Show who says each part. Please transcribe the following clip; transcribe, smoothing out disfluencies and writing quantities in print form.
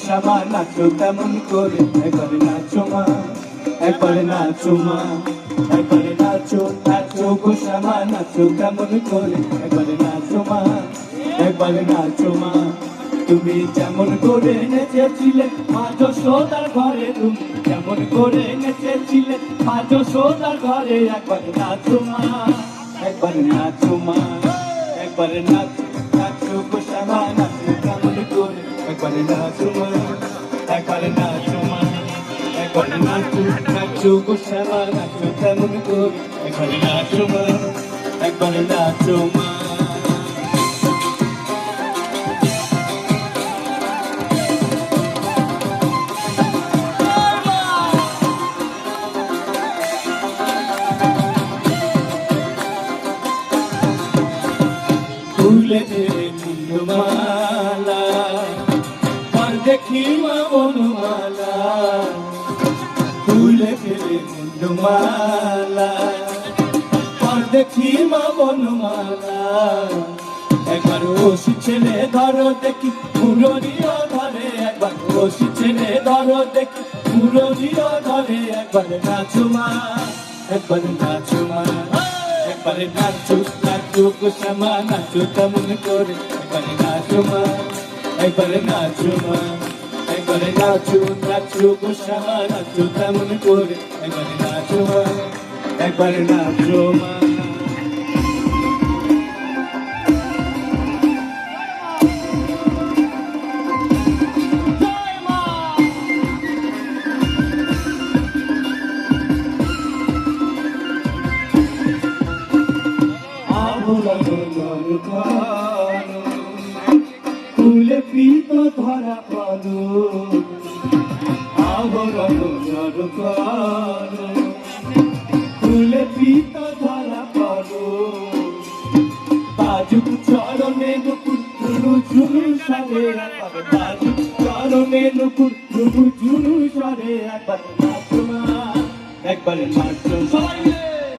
Speaker 1: শ্যামা নাচো তেমন করে, একবার নাচো মা, একবার নাচো মা, একবার নাচো নাচো গো শ্যামা নাচো তেমন করে, একবার নাচো মা, একবার নাচো মা। তুমি যেমন করে নেচেছিলে মা যশোদার ঘরে, তুমি যেমন করে নেচেছিলে মা যশোদার ঘরে, একবার নাচো মা, একবার নাচো মা, একবার নাচো নাচো গো শ্যামা নাচো তেমন করে, একবার নাচো মা, একবার নাচো মা, একবার নাচো নাচো গো শ্যামা নাচো তেমন করে, একবার নাচো মা, একবার নাচো মা। ফুলে মুন্ডমালা আর দেখি মা বনমালা, ফুলে মুন্ডমালা আর দেখি মা বনমালা। একবার ওষি ছেলে ধরো দেখি মুরলিও ধরে, একবার ওষি ছেলে ধরো দেখি মুরলিও ধরে, একবার নাচো মা, একবার নাচো মা, একবার নাচো নাচো গো শ্যামা নাচো তেমন করে, একবার নাচো মা, একবার নাচো মা, একবার নাচো নাচো গো শ্যামা নাচো তেমন করে, একবার নাচো মা, একবার নাচো মা। ফুলে পিত ধরা পালো, আবরণ করো, ফুলে পিত ধরা পালো। বাজুক চরণে নুপুর ঝুনু ঝুনু সরে, বাজুক চরণে নুপুর ঝুনু ঝুনু সরে, একবার নাচো মা, একবার নাচো মা।